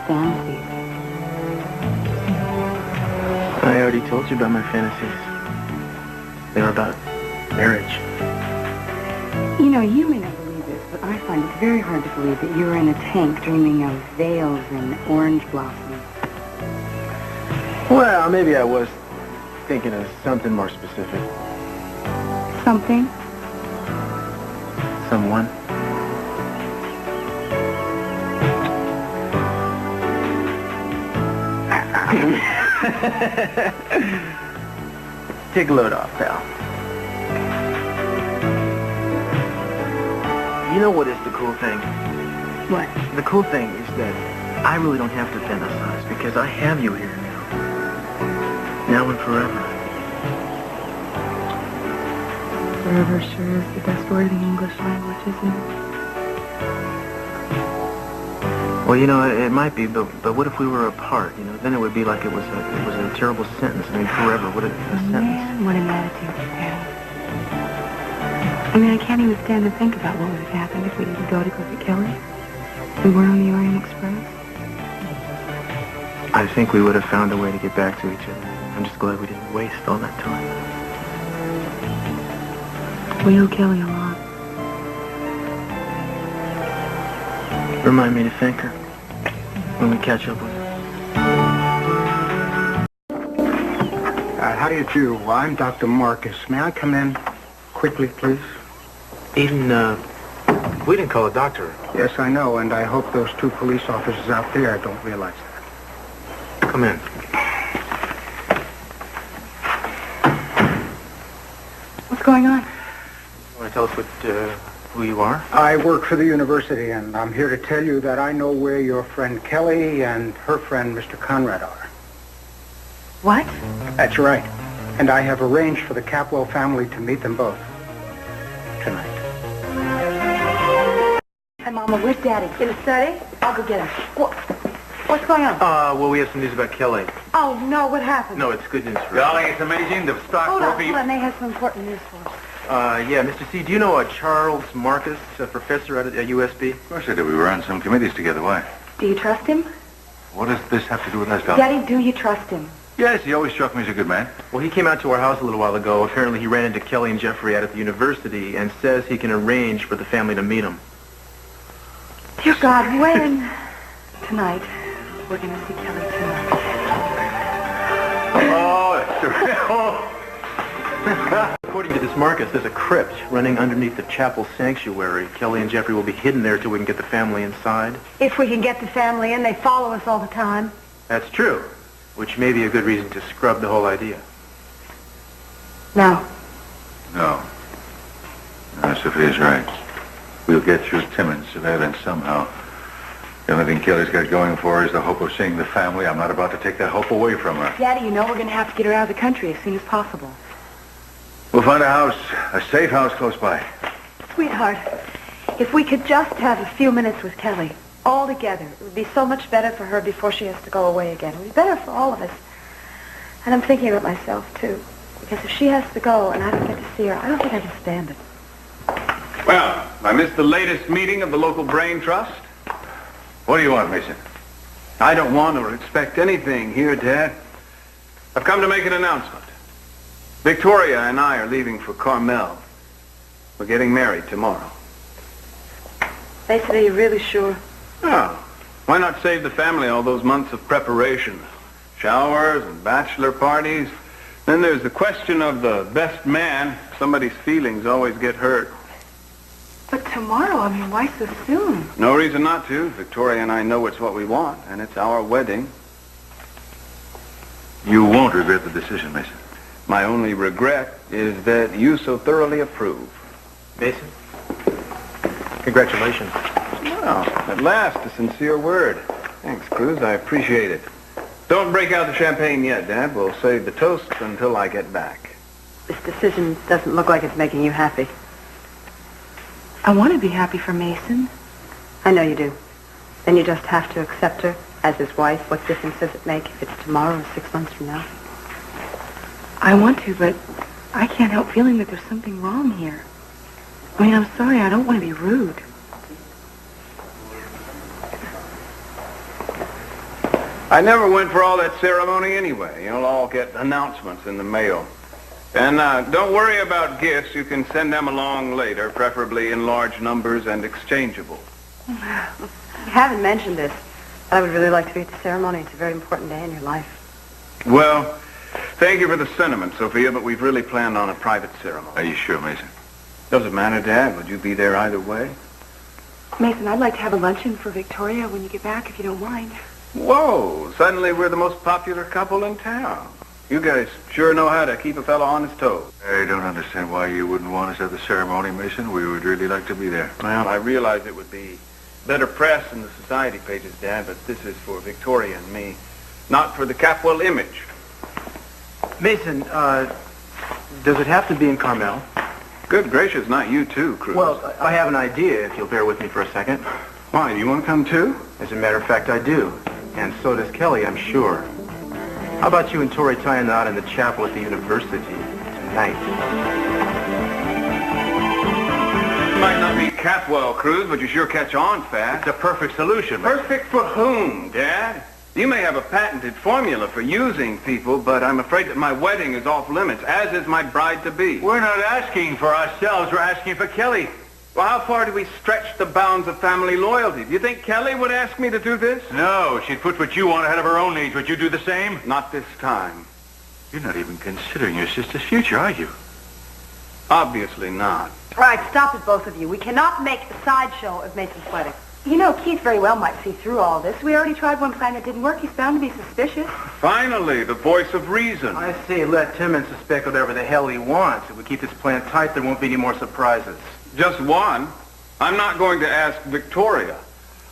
fantasies. I already told you about my fantasies. They were about marriage. You know, you may not believe this, but I find it very hard to believe that you were in a tank dreaming of veils and orange blossoms. Well, maybe I was thinking of something more specific. Something? Someone. Take a load off, pal. You know what is the cool thing? What? The cool thing is that I really don't have to fantasize because I have you here now. Now and forever. Forever sure is the best word in the English language, isn't it? Well, you know, it might be, but what if we were apart? You know, then it would be like it was a terrible sentence. I mean, forever. What a sentence. Man, what an attitude to have. I mean, I can't even stand to think about what would have happened if we didn't go to get Kelly. We weren't on the Orient Express. I think we would have found a way to get back to each other. I'm just glad we didn't waste all that time. We owe Kelly a lot. Remind me to thank her when we catch up with her. How do you do? Well, I'm Dr. Marcus. May I come in quickly, please? Eden, we didn't call a doctor. Yes, I know, and I hope those two police officers out there don't realize that. Come in. What's going on? You want to tell us who you are? I work for the university, and I'm here to tell you that I know where your friend Kelly and her friend, Mr. Conrad, are. What? That's right. And I have arranged for the Capwell family to meet them both tonight. Hi, Mama. Where's Daddy? In the study? I'll go get him. What's going on? Well, we have some news about Kelly. Oh, no. What happened? No, it's good news for us. Golly, it's amazing. The stock Hold on. broker... They have some important news for us. Yeah, Mr. C, do you know Charles Marcus, a professor at USB? Of course I do. We were on some committees together. Why? Do you trust him? What does this have to do with us, Dolly? Daddy, do you trust him? Yes, he always struck me as a good man. Well, he came out to our house a little while ago. Apparently, he ran into Kelly and Jeffrey out at the university and says he can arrange for the family to meet him. Dear God, when? Tonight. We're going to see Kelly tonight. Oh, that's true. According to this Marcus, there's a crypt running underneath the chapel sanctuary. Kelly and Jeffrey will be hidden there till we can get the family inside. If we can get the family in, they follow us all the time. That's true, which may be a good reason to scrub the whole idea. No. No. No, Sophia's right. We'll get through Timmons surveillance somehow. The only thing Kelly's got going for her is the hope of seeing the family. I'm not about to take that hope away from her. Daddy, you know we're going to have to get her out of the country as soon as possible. We'll find a house, a safe house close by. Sweetheart, if we could just have a few minutes with Kelly, all together, it would be so much better for her before she has to go away again. It would be better for all of us. And I'm thinking of it myself, too. Because if she has to go and I don't get to see her, I don't think I can stand it. Well, I missed the latest meeting of the local brain trust. What do you want, Mason? I don't want or expect anything here, Dad. I've come to make an announcement. Victoria and I are leaving for Carmel. We're getting married tomorrow. Mason, are you really sure? Oh, why not save the family all those months of preparation? Showers and bachelor parties. Then there's the question of the best man. Somebody's feelings always get hurt. But tomorrow, I mean, why so soon? No reason not to. Victoria and I know it's what we want, and it's our wedding. You won't regret the decision, Mason. My only regret is that you so thoroughly approve. Mason, congratulations. Well, at last, a sincere word. Thanks, Cruz. I appreciate it. Don't break out the champagne yet, Dad. We'll save the toast until I get back. This decision doesn't look like it's making you happy. I want to be happy for Mason. I know you do. Then you just have to accept her as his wife. What difference does it make if it's tomorrow or 6 months from now? I want to, but I can't help feeling that there's something wrong here. I mean, I'm sorry, I don't want to be rude. I never went for all that ceremony anyway. You'll all get announcements in the mail. And don't worry about gifts. You can send them along later, preferably in large numbers and exchangeable. You haven't mentioned this. I would really like to be at the ceremony. It's a very important day in your life. Well, thank you for the sentiment, Sophia, but we've really planned on a private ceremony. Are you sure, Mason? Doesn't matter, Dad. Would you be there either way? Mason, I'd like to have a luncheon for Victoria when you get back, if you don't mind. Whoa, suddenly we're the most popular couple in town. You guys sure know how to keep a fellow on his toes. I don't understand why you wouldn't want us at the ceremony, Mason. We would really like to be there. Well, I realize it would be better press in the society pages, Dad, but this is for Victoria and me, not for the Capwell image. Mason, does it have to be in Carmel? Good gracious, not you too, Cruz. Well, I have an idea, if you'll bear with me for a second. Why, do you want to come too? As a matter of fact, I do. And so does Kelly, I'm sure. How about you and Tori tying the knot in the chapel at the university tonight? You might not be Capwell, Cruz, but you sure catch on fast. It's a perfect solution. Perfect for whom, Dad? You may have a patented formula for using people, but I'm afraid that my wedding is off limits, as is my bride-to-be. We're not asking for ourselves, we're asking for Kelly. Well, how far do we stretch the bounds of family loyalty? Do you think Kelly would ask me to do this? No, she'd put what you want ahead of her own needs. Would you do the same? Not this time. You're not even considering your sister's future, are you? Obviously not. All right, stop it, both of you. We cannot make a sideshow of Mason's wedding. You know, Keith very well might see through all this. We already tried one plan that didn't work. He's bound to be suspicious. Finally, the voice of reason. I say let Timmons suspect whatever the hell he wants. If we keep this plan tight, there won't be any more surprises. Just one. I'm not going to ask Victoria.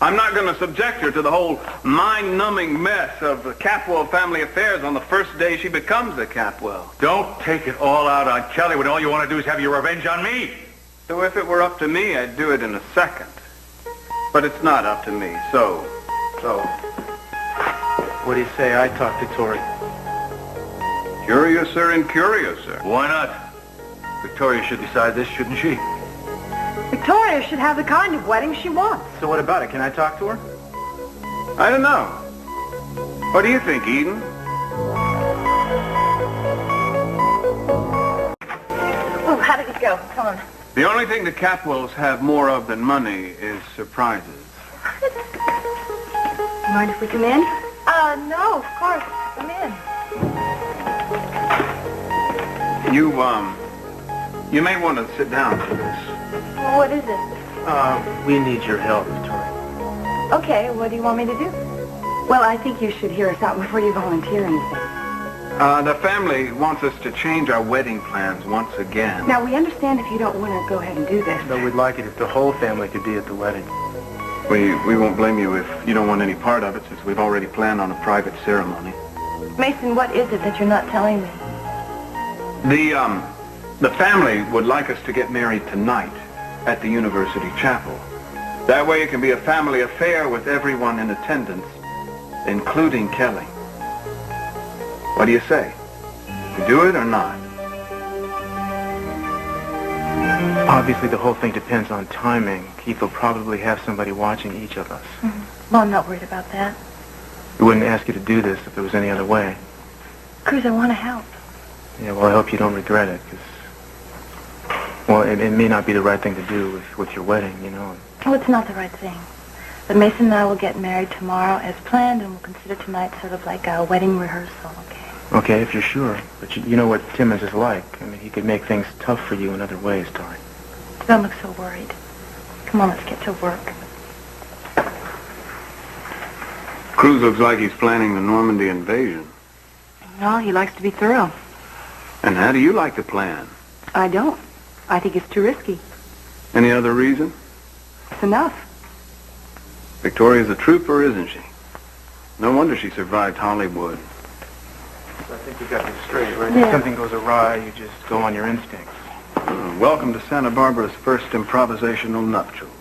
I'm not going to subject her to the whole mind-numbing mess of the Capwell family affairs on the first day she becomes a Capwell. Don't take it all out on Kelly when all you want to do is have your revenge on me. So if it were up to me, I'd do it in a second. But it's not up to me, so... What do you say I talk to Tori? Curiouser and curiouser. Why not? Victoria should decide this, shouldn't she? Victoria should have the kind of wedding she wants. So what about it? Can I talk to her? I don't know. What do you think, Eden? Oh, how did it go? Come on. The only thing the Capwells have more of than money is surprises. Mind if we come in? No, of course. Come in. You may want to sit down for this. What is it? We need your help, Tori. Okay, what do you want me to do? Well, I think you should hear us out before you volunteer anything. The family wants us to change our wedding plans once again. Now, we understand if you don't want to go ahead and do this. But we'd like it if the whole family could be at the wedding. We won't blame you if you don't want any part of it, since we've already planned on a private ceremony. Mason, what is it that you're not telling me? The family would like us to get married tonight at the university chapel. That way it can be a family affair with everyone in attendance, including Kelly. What do you say? You do it or not? Obviously, the whole thing depends on timing. Keith will probably have somebody watching each of us. Mm-hmm. Well, I'm not worried about that. We wouldn't ask you to do this if there was any other way. Cruz, I want to help. Yeah, well, I hope you don't regret it, because... Well, it may not be the right thing to do with your wedding, you know. Oh, it's not the right thing. But Mason and I will get married tomorrow as planned, and we'll consider tonight sort of like a wedding rehearsal, okay? Okay, if you're sure. But you know what Timmons is like. I mean, he could make things tough for you in other ways, Tori. Don't look so worried. Come on, let's get to work. Cruz looks like he's planning the Normandy invasion. No, he likes to be thorough. And how do you like the plan? I don't. I think it's too risky. Any other reason? It's enough. Victoria's a trooper, isn't she? No wonder she survived Hollywood. I think you got this straight, right? Yeah. If something goes awry, you just go on your instincts. Welcome to Santa Barbara's first improvisational nuptials.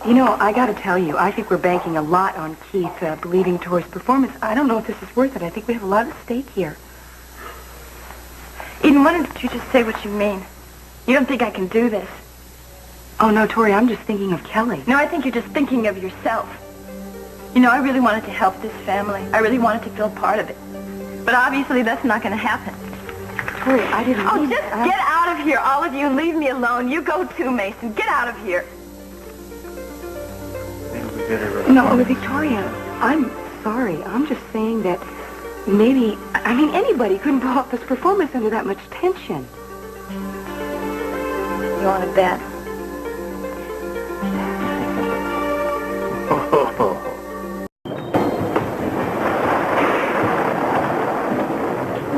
You know, I got to tell you, I think we're banking a lot on Keith believing Tori's performance. I don't know if this is worth it. I think we have a lot at stake here. Eden, why don't you just say what you mean? You don't think I can do this? Oh, no, Tori, I'm just thinking of Kelly. No, I think you're just thinking of yourself. You know, I really wanted to help this family. I really wanted to feel part of it. But obviously that's not going to happen. Tori, I didn't Oh, mean... just get out of here, all of you, and leave me alone. You go too, Mason. Get out of here. Maybe we better... No, Victoria, I'm sorry. I'm just saying that maybe... I mean, anybody couldn't pull off this performance under that much tension. You want to bet?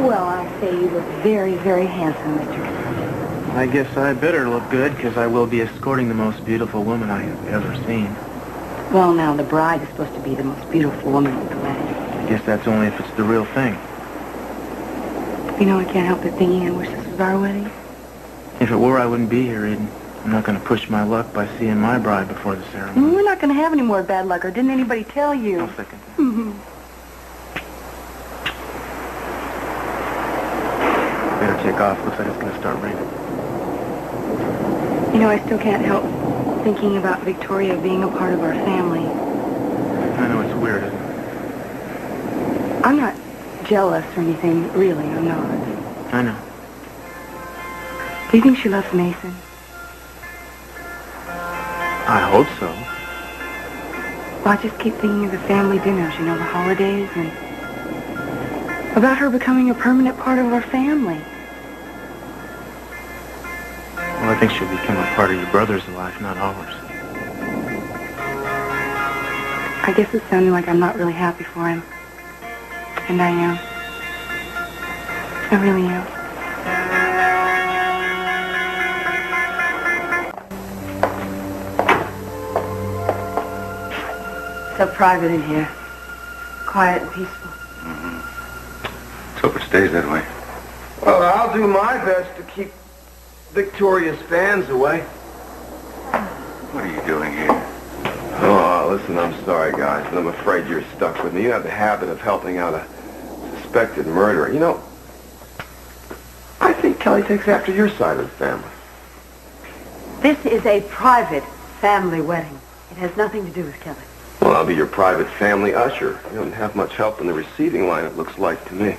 Well, I say you look very, very handsome, Mr. Conrad. I guess I better look good, because I will be escorting the most beautiful woman I have ever seen. Well, now, the bride is supposed to be the most beautiful woman at the wedding. I guess that's only if it's the real thing. You know, I can't help but thinking I wish this was our wedding. If it were, I wouldn't be here, Eden. I'm not going to push my luck by seeing my bride before the ceremony. We're not going to have any more bad luck, or didn't anybody tell you? I'll second that. Mm-hmm. Better take off. Looks like it's going to start raining. You know, I still can't help thinking about Victoria being a part of our family. I know it's weird, isn't it? I'm not jealous or anything, really, I'm not. I know. Do you think she loves Mason? I hope so. Well, I just keep thinking of the family dinners, you know, the holidays, and about her becoming a permanent part of our family. Well, I think she'll become a part of your brother's life, not ours. I guess it's sounding like I'm not really happy for him. And I am. I really am. So private in here. Quiet and peaceful. Let's hope it stays that way. Well, I'll do my best to keep Victoria's fans away. What are you doing here? Oh, listen, I'm sorry, guys, but I'm afraid you're stuck with me. You have the habit of helping out a suspected murderer. You know, I think Kelly takes after your side of the family. This is a private family wedding. It has nothing to do with Kelly. Well, I'll be your private family usher. You don't have much help in the receiving line, it looks like to me.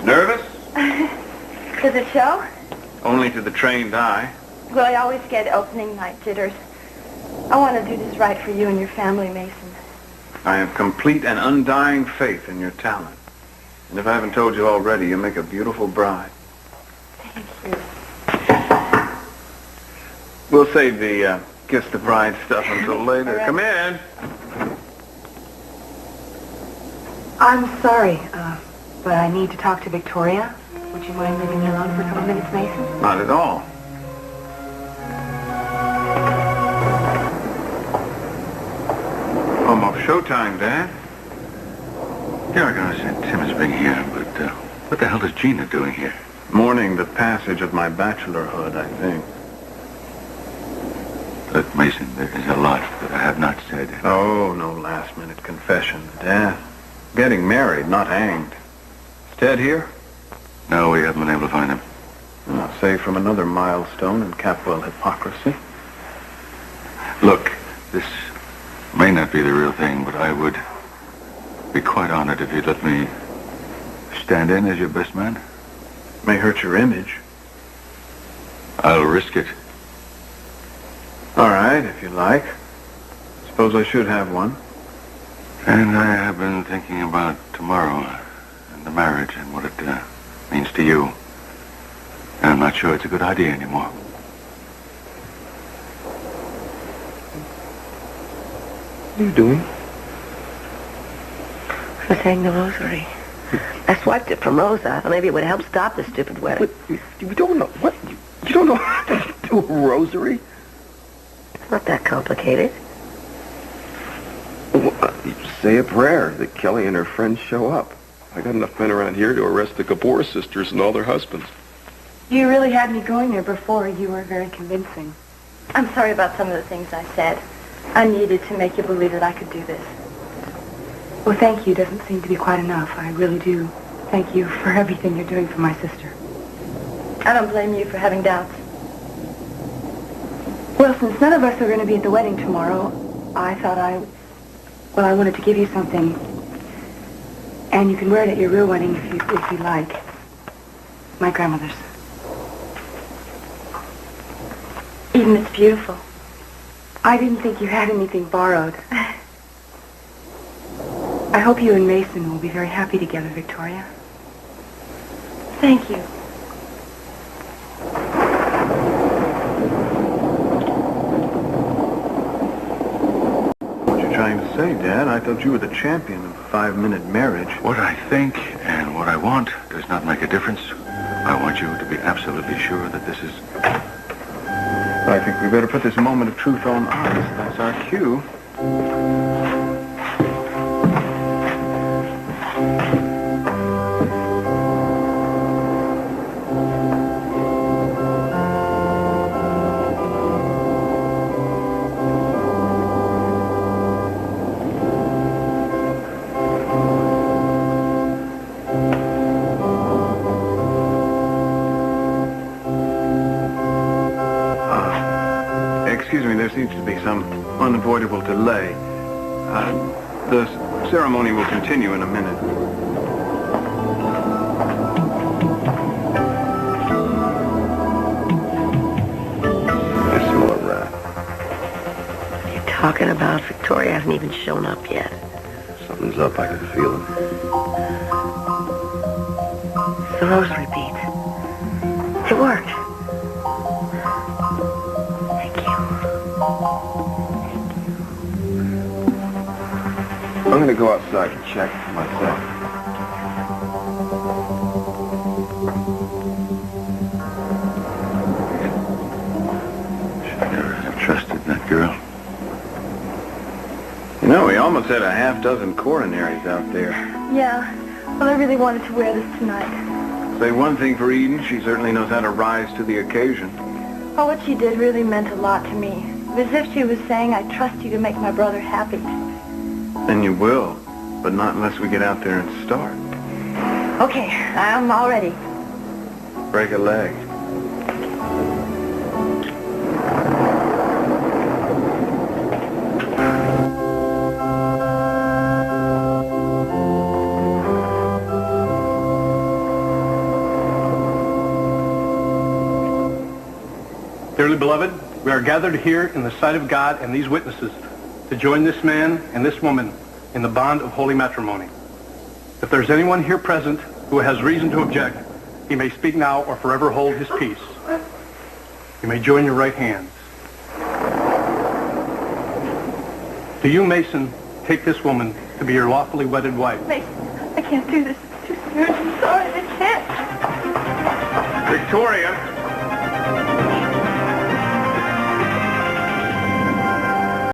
Nervous? To the show? Only to the trained eye. Well, I always get opening night jitters. I want to do this right for you and your family, Mason. I have complete and undying faith in your talent. And if I haven't told you already, you make a beautiful bride. Thank you. We'll save the kiss the bride stuff until later. All right. Come in. I'm sorry, but I need to talk to Victoria. Would you mind leaving me alone for a couple minutes, Mason? Not at all. Almost showtime, Dad. Yeah, I gotta send Timmons being here, but what the hell is Gina doing here? Mourning the passage of my bachelorhood, I think. Look, Mason, there is a lot that I have not said. Oh, no last-minute confession, Dad. Getting married, not hanged. Is Ted here? No, we haven't been able to find him. Well, save from another milestone in Capwell hypocrisy. Look, this may not be the real thing, but I would be quite honored if you'd let me stand in as your best man. May hurt your image. I'll risk it. All right, if you like. Suppose I should have one. And I have been thinking about tomorrow and the marriage and what it means to you. And I'm not sure it's a good idea anymore. What are you doing? I'm saying the rosary. I swiped it from Rosa. Maybe it would help stop the stupid wedding. But you don't know what? You don't know how to do a rosary? It's not that complicated. Well, you say a prayer that Kelly and her friends show up. I got enough men around here to arrest the Gabor sisters and all their husbands. You really had me going there before. You were very convincing. I'm sorry about some of the things I said. I needed to make you believe that I could do this. Well, thank you doesn't seem to be quite enough. I really do. Thank you for everything you're doing for my sister. I don't blame you for having doubts. Well, since none of us are going to be at the wedding tomorrow, I thought I wanted to give you something. And you can wear it at your real wedding if you like. My grandmother's. Eden, it's beautiful. I didn't think you had anything borrowed. I hope you and Mason will be very happy together, Victoria. Thank you. What you trying to say, Dad? I thought you were the champion of 5-minute marriage. What I think and what I want does not make a difference. I want you to be absolutely sure that this is... I think we better put this moment of truth on ice. That's our cue. Excuse me, there seems to be some unavoidable delay. The ceremony will continue in a minute. It's more rat. What are you talking about? Victoria hasn't even shown up yet. Something's up, I can feel it. It's the rosary beads. It worked. I'm gonna go outside and check for myself. Should never have trusted that girl. You know, we almost had a half-dozen coronaries out there. Yeah. Well, I really wanted to wear this tonight. Say one thing for Eden, she certainly knows how to rise to the occasion. Oh, what she did really meant a lot to me. It was as if she was saying, I trust you to make my brother happy. And you will, but not unless we get out there and start. Okay, I'm all ready. Break a leg. Dearly beloved, we are gathered here in the sight of God and these witnesses to join this man and this woman in the bond of holy matrimony. If there's anyone here present who has reason to object, he may speak now or forever hold his peace. You may join your right hands. Do you, Mason, take this woman to be your lawfully wedded wife? Mason, I can't do this. It's too soon. I'm sorry, I can't. Victoria!